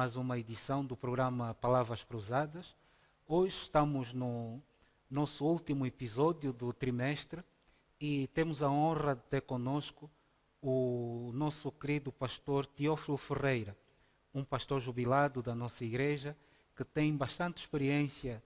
mais uma edição do programa Palavras Cruzadas. Hoje estamos no nosso último episódio do trimestre e temos a honra de ter conosco o nosso querido pastor Teófilo Ferreira, um pastor jubilado da nossa igreja que tem bastante experiência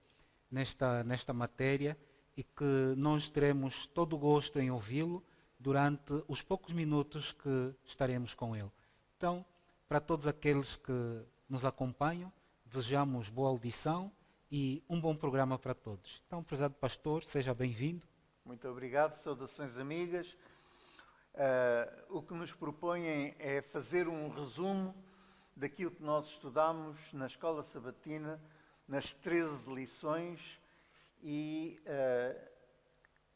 nesta matéria e que nós teremos todo o gosto em ouvi-lo durante os poucos minutos que estaremos com ele. Então, para todos aqueles que nos acompanham, desejamos boa audição e um bom programa para todos. Então, prezado pastor, seja bem-vindo. Muito obrigado, saudações amigas. O que nos propõem é fazer um resumo daquilo que nós estudamos na Escola Sabatina, nas 13 lições, e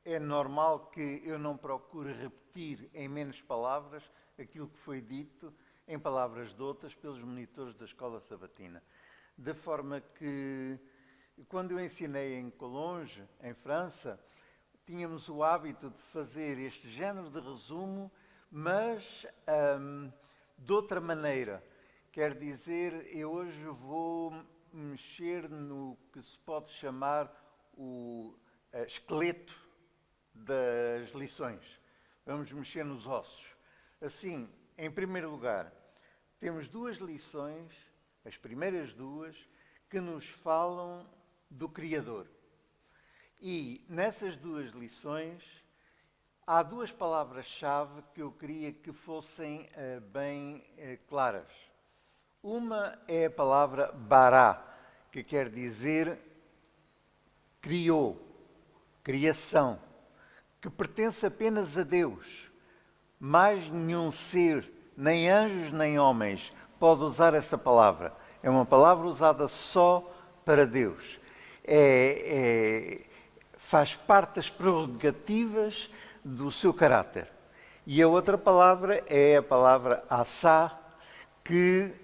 é normal que eu não procure repetir em menos palavras aquilo que foi dito em palavras doutas pelos monitores da Escola Sabatina. Da forma que, quando eu ensinei em Collonges, em França, tínhamos o hábito de fazer este género de resumo, mas de outra maneira. Quer dizer, eu hoje vou mexer no que se pode chamar o esqueleto das lições. Vamos mexer nos ossos. Assim, em primeiro lugar, temos duas lições, as primeiras duas, que nos falam do Criador. E nessas duas lições há duas palavras-chave que eu queria que fossem bem claras. Uma é a palavra bará, que quer dizer criou, criação, que pertence apenas a Deus. Mais nenhum ser, nem anjos nem homens, pode usar essa palavra. É uma palavra usada só para Deus. Faz parte das prerrogativas do seu caráter. E a outra palavra é a palavra assá, que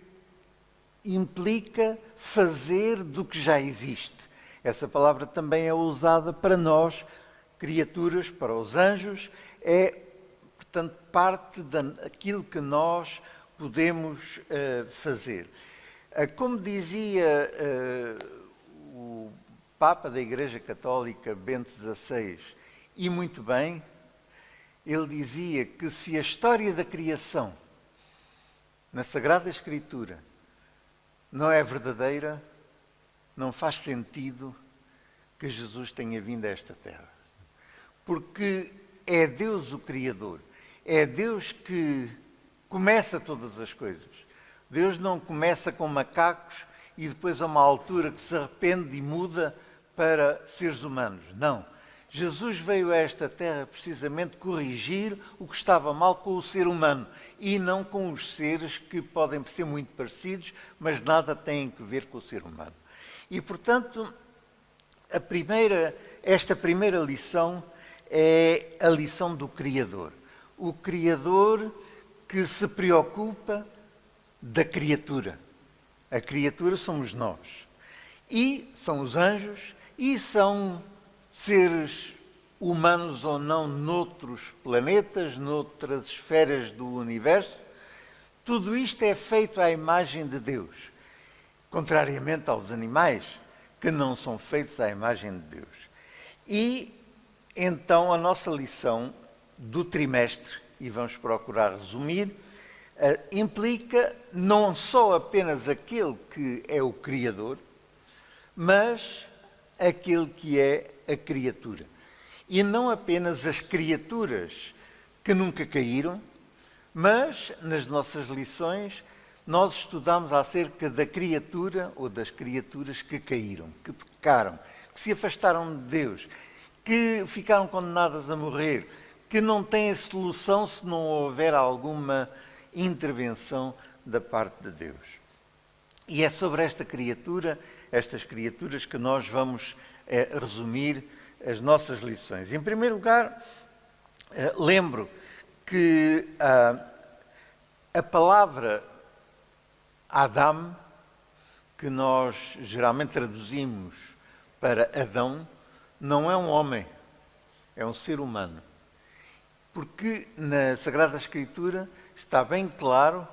implica fazer do que já existe. Essa palavra também é usada para nós, criaturas, para os anjos, é, portanto, parte daquilo que nós podemos fazer. Como dizia o Papa da Igreja Católica, Bento XVI, e muito bem, ele dizia que se a história da criação na Sagrada Escritura não é verdadeira, não faz sentido que Jesus tenha vindo a esta terra. Porque é Deus o Criador, é Deus que começa todas as coisas. Deus não começa com macacos e depois a uma altura que se arrepende e muda para seres humanos. Não. Jesus veio a esta terra precisamente corrigir o que estava mal com o ser humano e não com os seres que podem ser muito parecidos, mas nada têm a ver com o ser humano. E, portanto, esta primeira lição é a lição do Criador. O Criador que se preocupa da criatura. A criatura somos nós. E são os anjos, e são seres humanos ou não noutros planetas, noutras esferas do universo. Tudo isto é feito à imagem de Deus, contrariamente aos animais, que não são feitos à imagem de Deus. E então a nossa lição do trimestre, e vamos procurar resumir, implica não só apenas aquele que é o Criador, mas aquele que é a criatura. E não apenas as criaturas que nunca caíram, mas nas nossas lições nós estudamos acerca da criatura ou das criaturas que caíram, que pecaram, que se afastaram de Deus, que ficaram condenadas a morrer, que não têm solução se não houver alguma intervenção da parte de Deus. E é sobre estas criaturas que nós vamos resumir as nossas lições. Em primeiro lugar, lembro que a palavra Adam, que nós geralmente traduzimos para Adão, não é um homem, é um ser humano. Porque na Sagrada Escritura está bem claro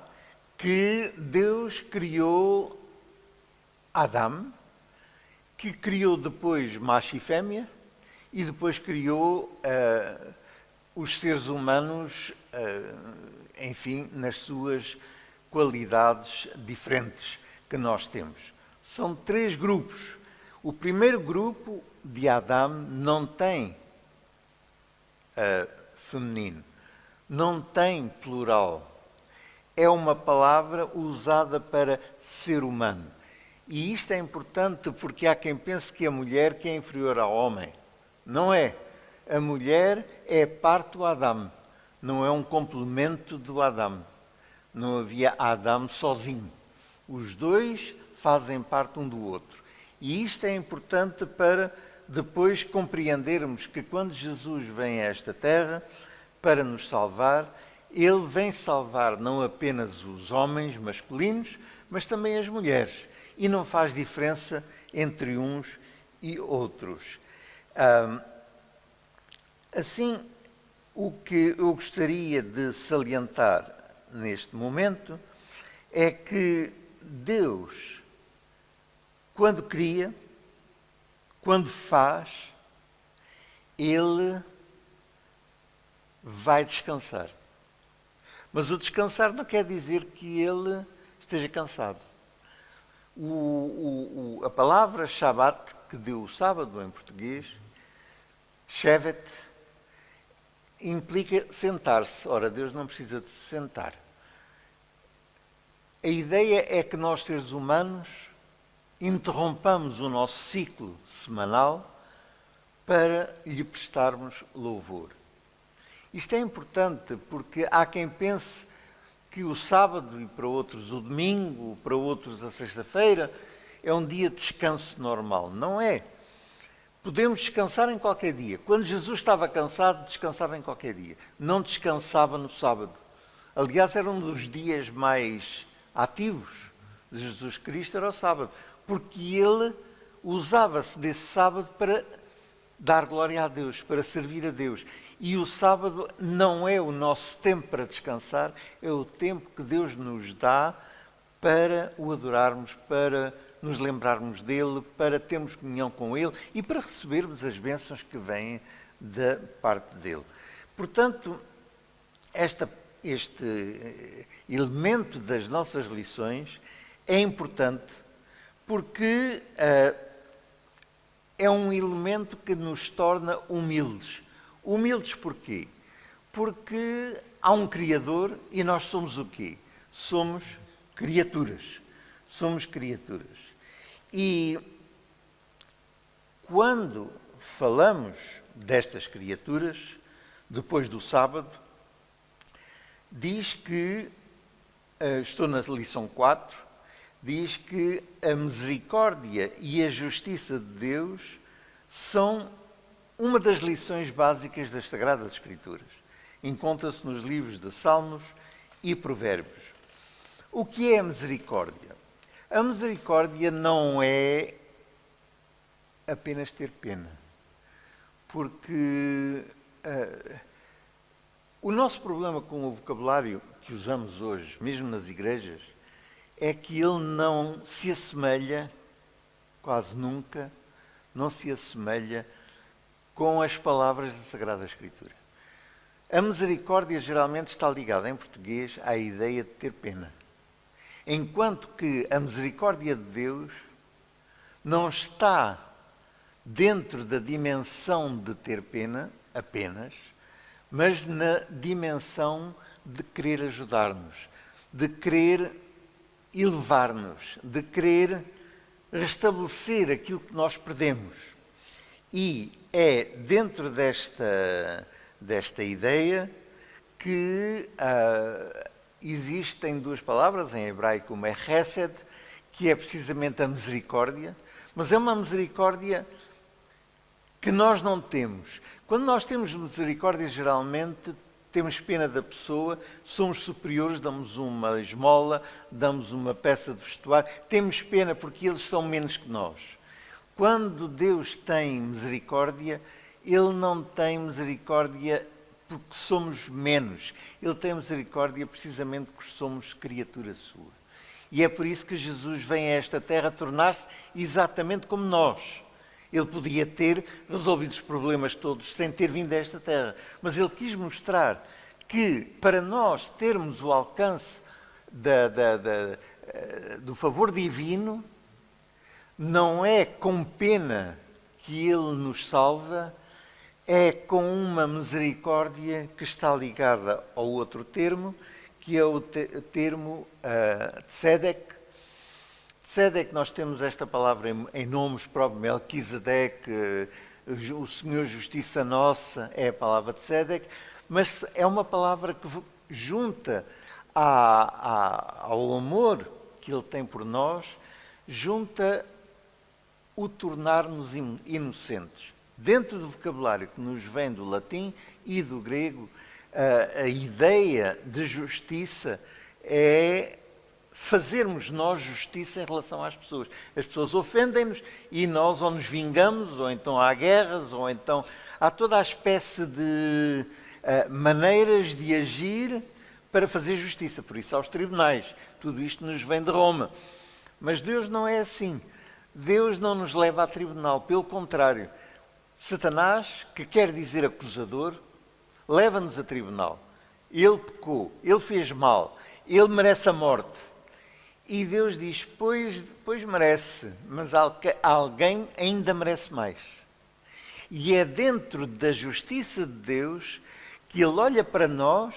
que Deus criou Adão, que criou depois macho e fêmea, e depois criou os seres humanos, enfim, nas suas qualidades diferentes que nós temos. São 3 grupos. O primeiro grupo de Adão não tem feminino, não tem plural. É uma palavra usada para ser humano. E isto é importante porque há quem pense que a mulher que é inferior ao homem. Não é. A mulher é parte do Adão, não é um complemento do Adão. Não havia Adão sozinho. Os dois fazem parte um do outro. E isto é importante para depois compreendermos que quando Jesus vem a esta terra para nos salvar, ele vem salvar não apenas os homens masculinos, mas também as mulheres. E não faz diferença entre uns e outros. Assim, o que eu gostaria de salientar neste momento é que Deus, quando cria, quando faz, Ele vai descansar. Mas o descansar não quer dizer que Ele esteja cansado. A palavra Shabbat, que deu o sábado em português, Shevet, implica sentar-se. Ora, Deus não precisa de se sentar. A ideia é que nós, seres humanos, interrompamos o nosso ciclo semanal para lhe prestarmos louvor. Isto é importante porque há quem pense que o sábado e para outros o domingo, para outros a sexta-feira, é um dia de descanso normal. Não é. Podemos descansar em qualquer dia. Quando Jesus estava cansado, descansava em qualquer dia. Não descansava no sábado. Aliás, era um dos dias mais ativos de Jesus Cristo, era o sábado. Porque ele usava-se desse sábado para dar glória a Deus, para servir a Deus. E o sábado não é o nosso tempo para descansar, é o tempo que Deus nos dá para o adorarmos, para nos lembrarmos dele, para termos comunhão com ele e para recebermos as bênçãos que vêm da parte dele. Portanto, este elemento das nossas lições é importante porque é um elemento que nos torna humildes. Humildes porquê? Porque há um Criador e nós somos o quê? Somos criaturas. Somos criaturas. E quando falamos destas criaturas, depois do sábado, diz que, estou na lição 4, diz que a misericórdia e a justiça de Deus são uma das lições básicas das Sagradas Escrituras. Encontra-se nos livros de Salmos e Provérbios. O que é a misericórdia? A misericórdia não é apenas ter pena. Porque o nosso problema com o vocabulário que usamos hoje, mesmo nas igrejas, é que ele não se assemelha, quase nunca, não se assemelha com as palavras da Sagrada Escritura. A misericórdia geralmente está ligada em português à ideia de ter pena. Enquanto que a misericórdia de Deus não está dentro da dimensão de ter pena apenas, mas na dimensão de querer ajudar-nos, de querer elevar-nos, de querer restabelecer aquilo que nós perdemos. E é dentro desta ideia que existem 2 palavras, em hebraico uma é chesed, que é precisamente a misericórdia, mas é uma misericórdia que nós não temos. Quando nós temos misericórdia, geralmente temos pena da pessoa, somos superiores, damos uma esmola, damos uma peça de vestuário, temos pena porque eles são menos que nós. Quando Deus tem misericórdia, Ele não tem misericórdia porque somos menos. Ele tem misericórdia precisamente porque somos criatura sua. E é por isso que Jesus vem a esta terra tornar-se exatamente como nós. Ele podia ter resolvido os problemas todos sem ter vindo a esta terra. Mas ele quis mostrar que para nós termos o alcance do favor divino, não é com pena que ele nos salva, é com uma misericórdia que está ligada ao outro termo, que é o termo tzedek. Tzedek, nós temos esta palavra em nomes próprios, Melquisedeque, o Senhor Justiça Nossa, é a palavra tzedek, mas é uma palavra que junta ao amor que Ele tem por nós, junta o tornar-nos inocentes. Dentro do vocabulário que nos vem do latim e do grego, a ideia de justiça é fazermos nós justiça em relação às pessoas. As pessoas ofendem-nos e nós ou nos vingamos, ou então há guerras, ou então há toda a espécie de maneiras de agir para fazer justiça. Por isso há os tribunais. Tudo isto nos vem de Roma. Mas Deus não é assim. Deus não nos leva a tribunal. Pelo contrário, Satanás, que quer dizer acusador, leva-nos a tribunal. Ele pecou, ele fez mal, ele merece a morte. E Deus diz, pois merece, mas alguém ainda merece mais. E é dentro da justiça de Deus que Ele olha para nós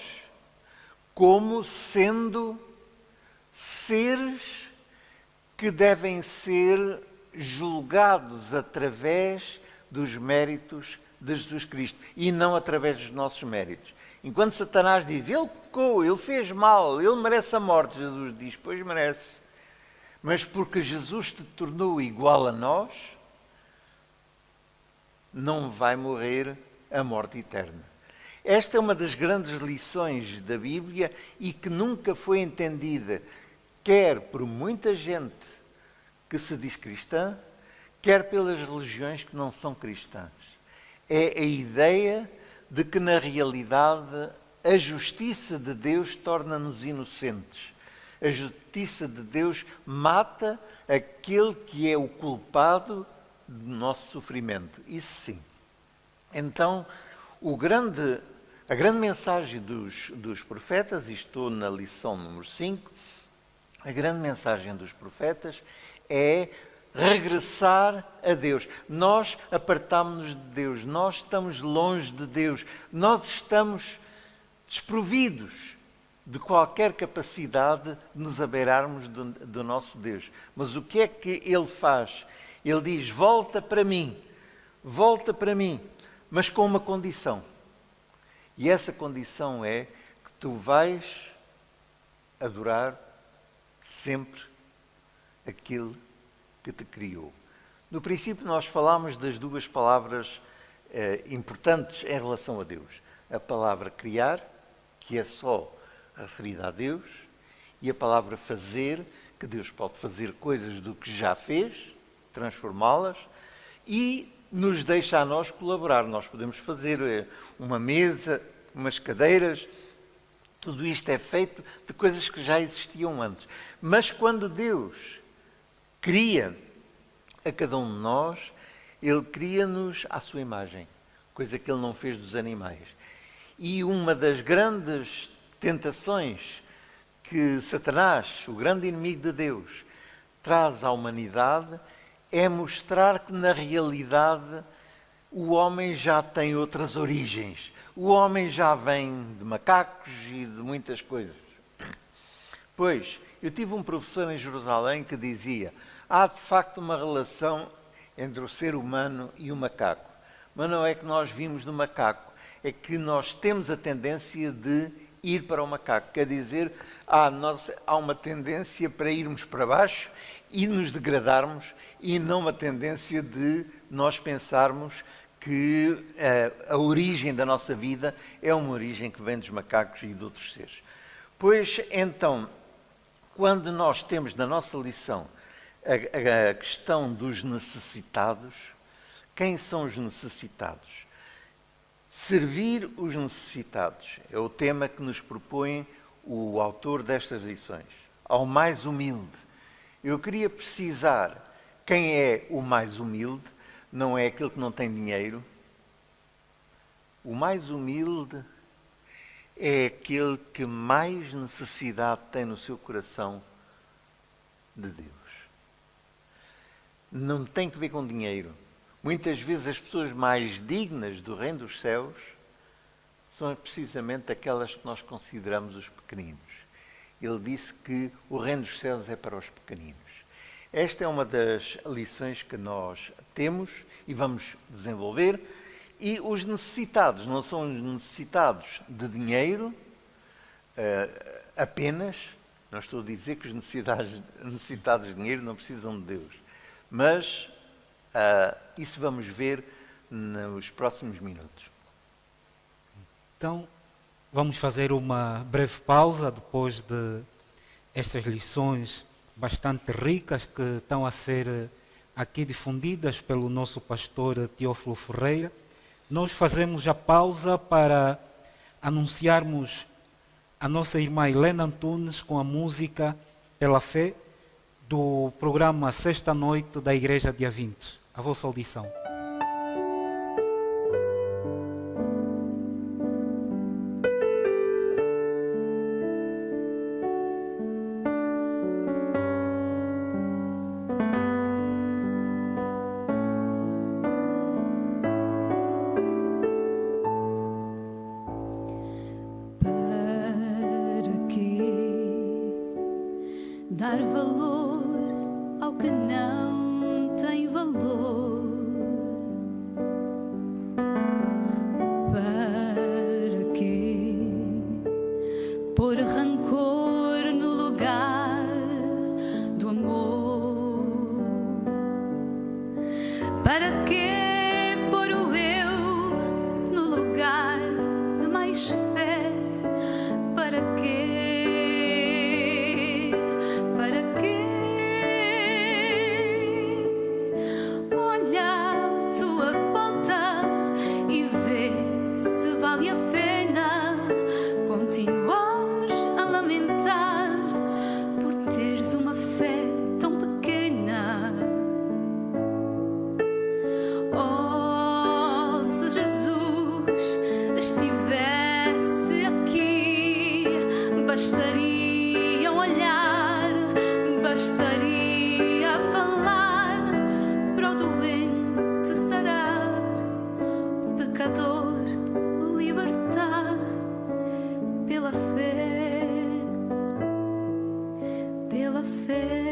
como sendo seres que devem ser julgados através dos méritos de Jesus Cristo e não através dos nossos méritos. Enquanto Satanás diz, ele pecou, ele fez mal, ele merece a morte, Jesus diz, pois merece. Mas porque Jesus te tornou igual a nós, não vai morrer a morte eterna. Esta é uma das grandes lições da Bíblia e que nunca foi entendida, quer por muita gente que se diz cristã, quer pelas religiões que não são cristãs. É a ideia de que, na realidade, a justiça de Deus torna-nos inocentes. A justiça de Deus mata aquele que é o culpado do nosso sofrimento. Isso sim. Então, a grande mensagem dos profetas, e estou na lição número 5, a grande mensagem dos profetas é regressar a Deus. Nós apartámos-nos de Deus, nós estamos longe de Deus, nós estamos desprovidos de qualquer capacidade de nos abeirarmos do nosso Deus. Mas o que é que Ele faz? Ele diz, volta para mim, mas com uma condição. E essa condição é que tu vais adorar sempre aquele que te criou. No princípio nós falámos das duas palavras importantes em relação a Deus. A palavra criar, que é só referida a Deus, e a palavra fazer, que Deus pode fazer coisas do que já fez, transformá-las, e nos deixa a nós colaborar. Nós podemos fazer uma mesa, umas cadeiras, tudo isto é feito de coisas que já existiam antes. Mas quando Deus cria a cada um de nós, Ele cria-nos à sua imagem, coisa que Ele não fez dos animais. E uma das grandes tentações que Satanás, o grande inimigo de Deus, traz à humanidade é mostrar que, na realidade, o homem já tem outras origens. O homem já vem de macacos e de muitas coisas. Pois, eu tive um professor em Jerusalém que dizia: há de facto uma relação entre o ser humano e o macaco. Mas não é que nós vimos do macaco, é que nós temos a tendência de ir para o macaco. Quer dizer, há uma tendência para irmos para baixo e nos degradarmos, e não uma tendência de nós pensarmos que a origem da nossa vida é uma origem que vem dos macacos e de outros seres. Pois, então, quando nós temos na nossa lição a questão dos necessitados, quem são os necessitados? Servir os necessitados é o tema que nos propõe o autor destas lições. ao mais humilde. Eu queria precisar quem é o mais humilde, não é aquele que não tem dinheiro. O mais humilde é aquele que mais necessidade tem no seu coração de Deus. Não tem que ver com dinheiro. Muitas vezes as pessoas mais dignas do reino dos céus são precisamente aquelas que nós consideramos os pequeninos. Ele disse que o reino dos céus é para os pequeninos. Esta é uma das lições que nós temos e vamos desenvolver. E os necessitados não são os necessitados de dinheiro apenas. Não estou a dizer que os necessitados de dinheiro não precisam de Deus. Mas isso vamos ver nos próximos minutos. Então, vamos fazer uma breve pausa depois de estas lições bastante ricas que estão a ser aqui difundidas pelo nosso pastor Teófilo Ferreira. Nós fazemos a pausa para anunciarmos a nossa irmã Helena Antunes com a música Pela Fé do programa Sexta Noite da Igreja Dia 20. A vossa audição. Dar valor ao que não tem valor, para quê pôr rancor no lugar do amor, para quê pôr o eu no lugar de mais fé, para quê? Bastaria falar para o doente sarar, o pecador libertar pela fé, pela fé.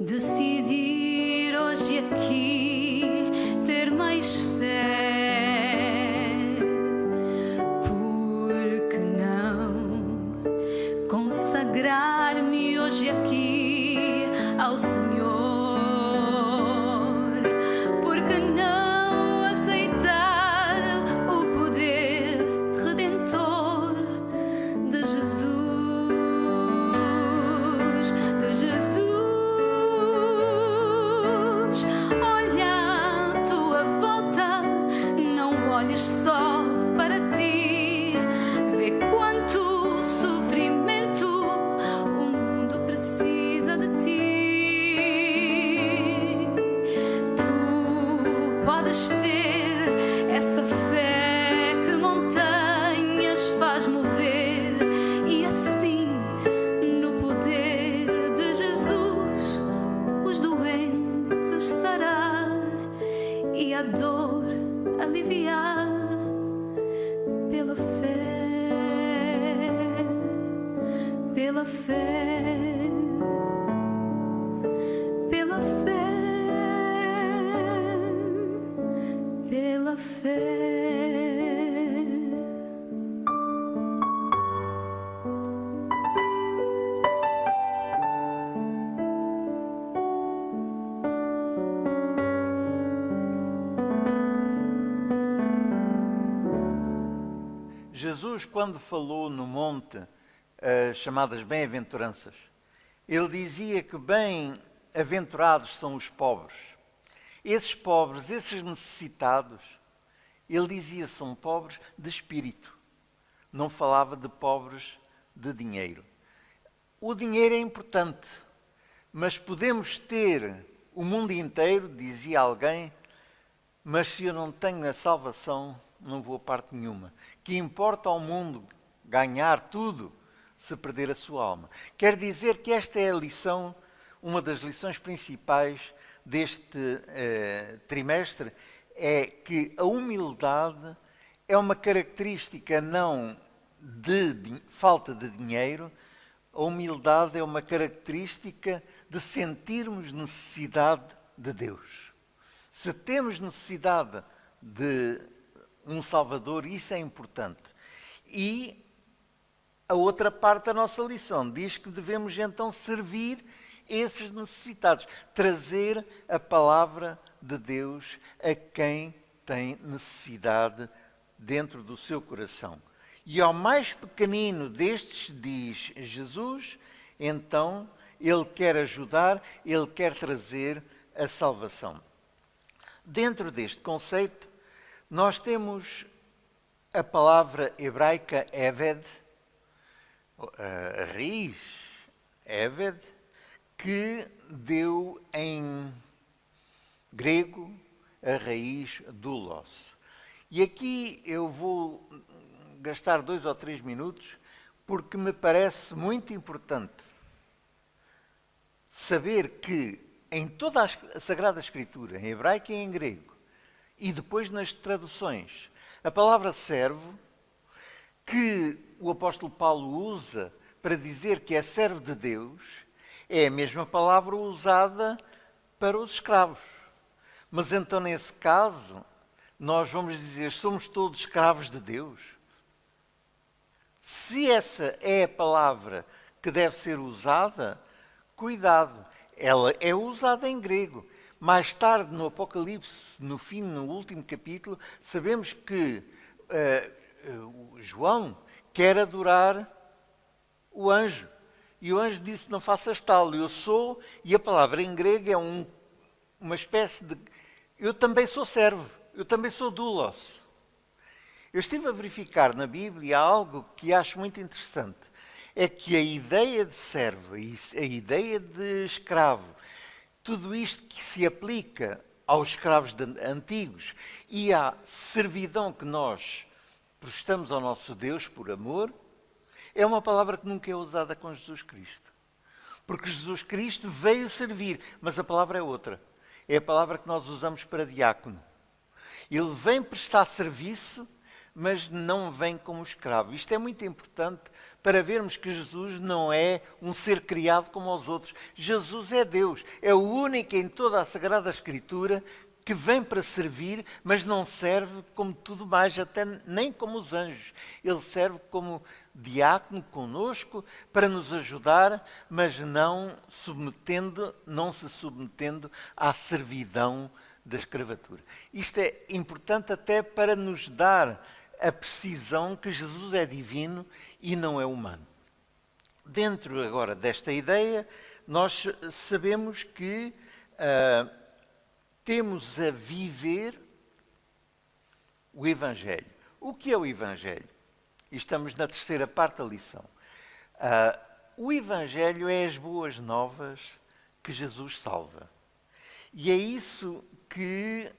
Decidir hoje aqui ter mais fé, por que não consagrar-me hoje aqui ao Senhor, por que não aceitar o poder redentor de Jesus, de Jesus. Olhes só para ti, vê quanto sofrimento o mundo precisa de ti. Tu podes ter essa fé que montanhas faz mover, e assim, no poder de Jesus, os doentes sarar e a dor aliviar pela fé, pela fé, pela fé, pela fé. Jesus, quando falou no monte, chamadas bem-aventuranças, ele dizia que bem-aventurados são os pobres. Esses pobres, esses necessitados, ele dizia são pobres de espírito. Não falava de pobres de dinheiro. O dinheiro é importante, mas podemos ter o mundo inteiro, dizia alguém, mas se eu não tenho a salvação, não vou a parte nenhuma. Que importa ao mundo ganhar tudo se perder a sua alma. Quer dizer que esta é a lição, uma das lições principais deste trimestre, é que a humildade é uma característica não de falta de dinheiro, a humildade é uma característica de sentirmos necessidade de Deus. Se temos necessidade de um Salvador, isso é importante. E a outra parte da nossa lição diz que devemos então servir esses necessitados, trazer a palavra de Deus a quem tem necessidade dentro do seu coração. E ao mais pequenino destes, diz Jesus, então ele quer ajudar, ele quer trazer a salvação. Dentro deste conceito, nós temos a palavra hebraica Eved, a raiz Eved, que deu em grego a raiz doulos. E aqui eu vou gastar 2 ou 3 minutos, porque me parece muito importante saber que em toda a Sagrada Escritura, em hebraico e em grego, e depois nas traduções, a palavra servo, que o apóstolo Paulo usa para dizer que é servo de Deus, é a mesma palavra usada para os escravos. Mas então, nesse caso, nós vamos dizer, somos todos escravos de Deus? Se essa é a palavra que deve ser usada, cuidado, ela é usada em grego. Mais tarde, no Apocalipse, no fim, no último capítulo, sabemos que João quer adorar o anjo. E o anjo disse, não faças tal, eu sou, e a palavra em grego é uma espécie de... Eu também sou servo, eu também sou doulos. Eu estive a verificar na Bíblia algo que acho muito interessante. É que a ideia de servo, a ideia de escravo, tudo isto que se aplica aos escravos antigos e à servidão que nós prestamos ao nosso Deus por amor, é uma palavra que nunca é usada com Jesus Cristo. Porque Jesus Cristo veio servir, mas a palavra é outra. É a palavra que nós usamos para diácono. Ele vem prestar serviço, mas não vem como escravo. Isto é muito importante para vermos que Jesus não é um ser criado como os outros. Jesus é Deus, é o único em toda a Sagrada Escritura que vem para servir, mas não serve como tudo mais, até nem como os anjos. Ele serve como diácono conosco para nos ajudar, mas não se submetendo à servidão da escravatura. Isto é importante até para nos dar a precisão que Jesus é divino e não é humano. Dentro agora desta ideia, nós sabemos que temos a viver o Evangelho. O que é o Evangelho? E estamos na terceira parte da lição. O Evangelho é as boas novas que Jesus salva. E é isso que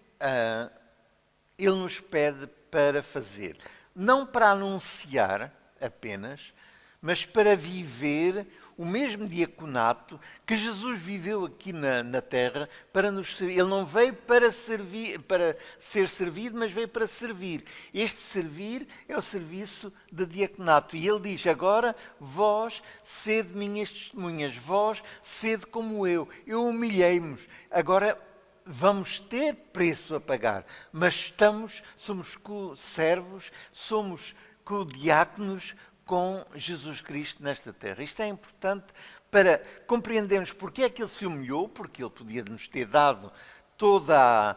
Ele nos pede para fazer. Não para anunciar apenas, mas para viver o mesmo diaconato que Jesus viveu aqui na terra para nos servir. Ele não veio para ser servido, mas veio para servir. Este servir é o serviço de diaconato. E ele diz, agora vós sede minhas testemunhas, vós sede como eu humilhei-me. Agora vamos ter preço a pagar, mas somos co-servos, somos co-diáconos com Jesus Cristo nesta terra. Isto é importante para compreendermos porque é que Ele se humilhou, porque Ele podia nos ter dado toda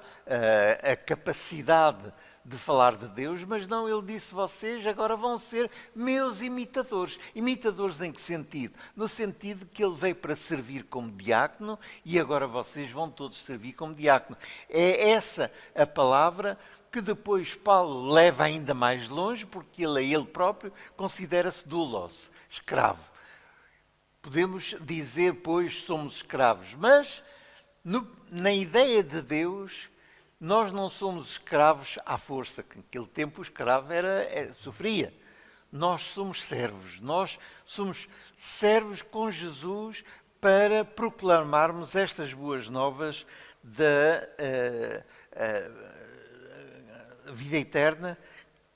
a capacidade de falar de Deus, mas não, ele disse, vocês agora vão ser meus imitadores. Imitadores em que sentido? No sentido que ele veio para servir como diácono e agora vocês vão todos servir como diácono. É essa a palavra que depois Paulo leva ainda mais longe, porque ele próprio considera-se doulos, escravo. Podemos dizer, pois, somos escravos, mas na ideia de Deus, nós não somos escravos à força, que naquele tempo o escravo sofria. Nós somos servos com Jesus para proclamarmos estas boas novas da vida eterna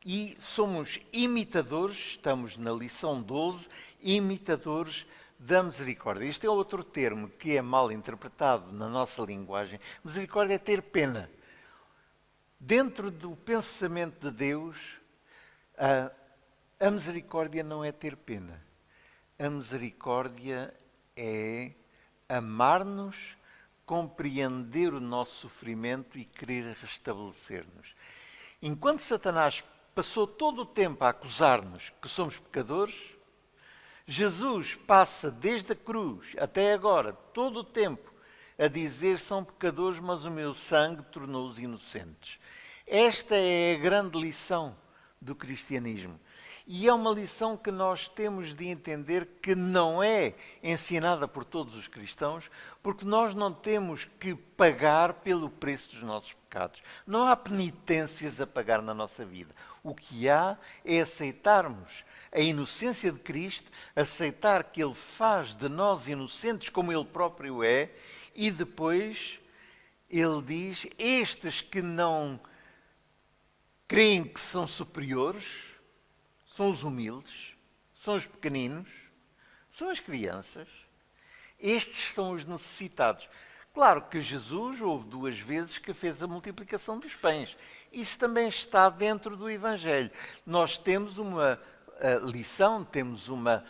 e somos imitadores, estamos na lição 12, imitadores da misericórdia. Este é outro termo que é mal interpretado na nossa linguagem. Misericórdia é ter pena. Dentro do pensamento de Deus, a misericórdia não é ter pena. A misericórdia é amar-nos, compreender o nosso sofrimento e querer restabelecer-nos. Enquanto Satanás passou todo o tempo a acusar-nos que somos pecadores, Jesus passa desde a cruz até agora, todo o tempo, a dizer são pecadores, mas o meu sangue tornou-os inocentes. Esta é a grande lição do cristianismo. E é uma lição que nós temos de entender que não é ensinada por todos os cristãos, porque nós não temos que pagar pelo preço dos nossos pecados. Não há penitências a pagar na nossa vida. O que há é aceitarmos a inocência de Cristo, aceitar que Ele faz de nós inocentes como Ele próprio é, e depois Ele diz, estes que não creem que são superiores, são os humildes, são os pequeninos, são as crianças, estes são os necessitados. Claro que Jesus houve 2 vezes que fez a multiplicação dos pães. Isso também está dentro do Evangelho. Nós temos uma lição, temos uma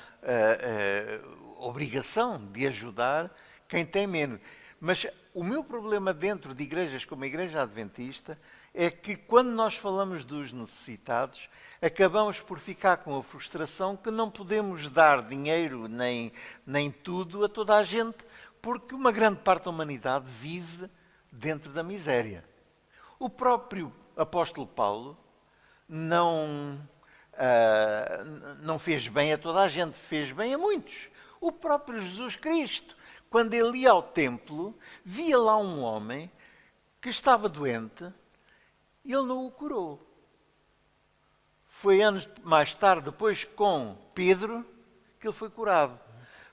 obrigação de ajudar quem tem menos. Mas o meu problema dentro de igrejas como a Igreja Adventista é que quando nós falamos dos necessitados, acabamos por ficar com a frustração que não podemos dar dinheiro nem tudo a toda a gente, porque uma grande parte da humanidade vive dentro da miséria. O próprio apóstolo Paulo não fez bem a toda a gente, fez bem a muitos. O próprio Jesus Cristo, quando ele ia ao templo, via lá um homem que estava doente e ele não o curou. Foi anos mais tarde, depois com Pedro, que ele foi curado,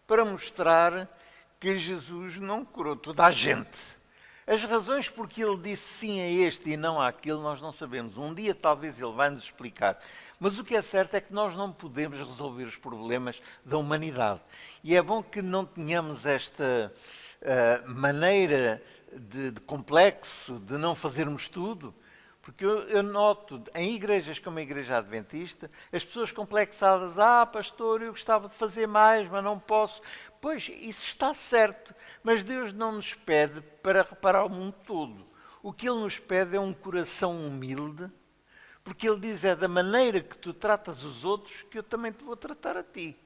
para mostrar que Jesus não curou toda a gente. As razões porque ele disse sim a este e não àquele, nós não sabemos. Um dia talvez ele vai nos explicar. Mas o que é certo é que nós não podemos resolver os problemas da humanidade. E é bom que não tenhamos esta maneira de complexo, de não fazermos tudo. Porque eu noto, em igrejas como a Igreja Adventista, as pessoas complexadas, pastor, eu gostava de fazer mais, mas não posso. Pois, isso está certo, mas Deus não nos pede para reparar o mundo todo. O que Ele nos pede é um coração humilde, porque Ele diz, é da maneira que tu tratas os outros que eu também te vou tratar a ti.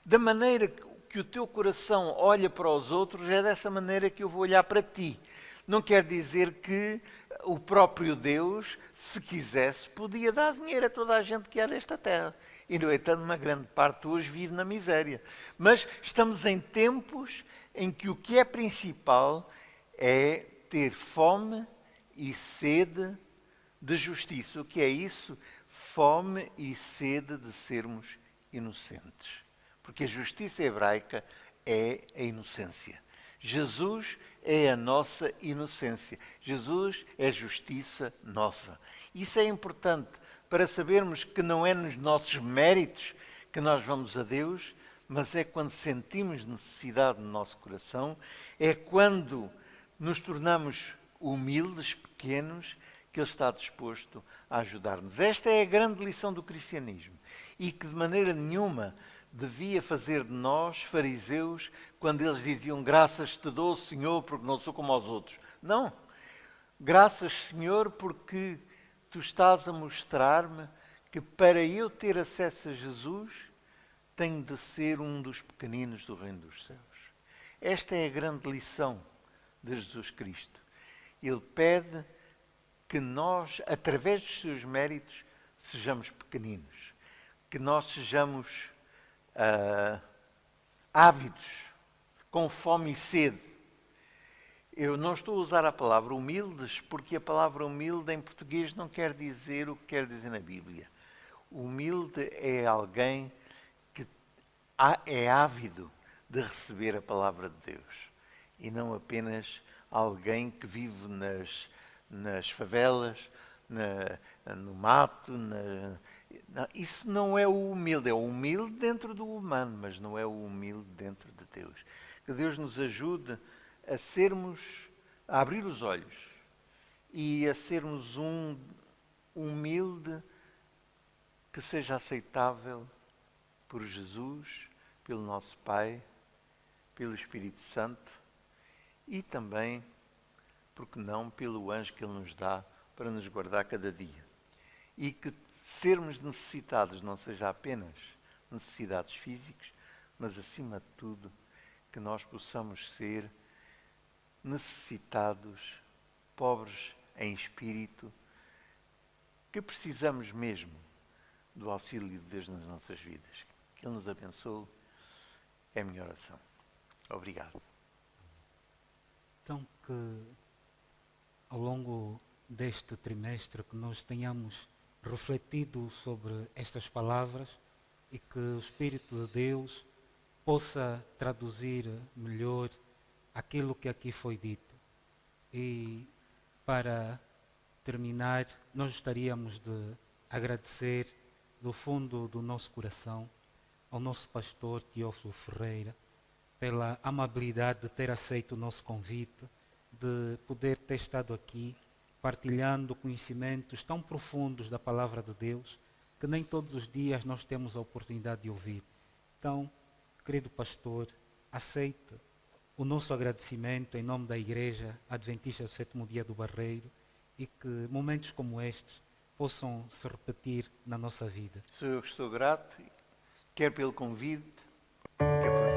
Da maneira que o teu coração olha para os outros, é dessa maneira que eu vou olhar para ti. Não quer dizer que o próprio Deus, se quisesse, podia dar dinheiro a toda a gente que há nesta terra. E, no entanto, uma grande parte hoje vive na miséria. Mas estamos em tempos em que o que é principal é ter fome e sede de justiça. O que é isso? Fome e sede de sermos inocentes. Porque a justiça hebraica é a inocência. Jesus é a nossa inocência. Jesus é justiça nossa. Isso é importante para sabermos que não é nos nossos méritos que nós vamos a Deus, mas é quando sentimos necessidade no nosso coração, é quando nos tornamos humildes, pequenos, que Ele está disposto a ajudar-nos. Esta é a grande lição do cristianismo e que de maneira nenhuma devia fazer de nós, fariseus, quando eles diziam graças te dou, Senhor, porque não sou como aos outros. Não. Graças, Senhor, porque Tu estás a mostrar-me que para eu ter acesso a Jesus, tenho de ser um dos pequeninos do reino dos céus. Esta é a grande lição de Jesus Cristo. Ele pede que nós, através dos seus méritos, sejamos pequeninos. Que nós sejamos ávidos, com fome e sede. Eu não estou a usar a palavra humildes, porque a palavra humilde em português não quer dizer o que quer dizer na Bíblia. Humilde é alguém que é ávido de receber a palavra de Deus. E não apenas alguém que vive nas favelas, no mato. Isso não é o humilde. É o humilde dentro do humano, mas não é o humilde dentro de Deus. Que Deus nos ajude a abrir os olhos e a sermos um humilde que seja aceitável por Jesus, pelo nosso Pai, pelo Espírito Santo e também, porque não, pelo anjo que Ele nos dá para nos guardar cada dia. E que sermos necessitados não seja apenas necessidades físicas, mas acima de tudo que nós possamos ser necessitados, pobres em espírito, que precisamos mesmo do auxílio de Deus nas nossas vidas. Que Ele nos abençoe, é a minha oração. Obrigado. Então, que ao longo deste trimestre que nós tenhamos refletido sobre estas palavras e que o Espírito de Deus possa traduzir melhor aquilo que aqui foi dito. E para terminar, nós gostaríamos de agradecer do fundo do nosso coração ao nosso pastor Teófilo Ferreira pela amabilidade de ter aceito o nosso convite, de poder ter estado aqui partilhando conhecimentos tão profundos da palavra de Deus que nem todos os dias nós temos a oportunidade de ouvir. Então, querido pastor, aceite o nosso agradecimento em nome da Igreja Adventista do Sétimo Dia do Barreiro e que momentos como estes possam se repetir na nossa vida. Sou eu que estou grato, quer pelo convite, quer por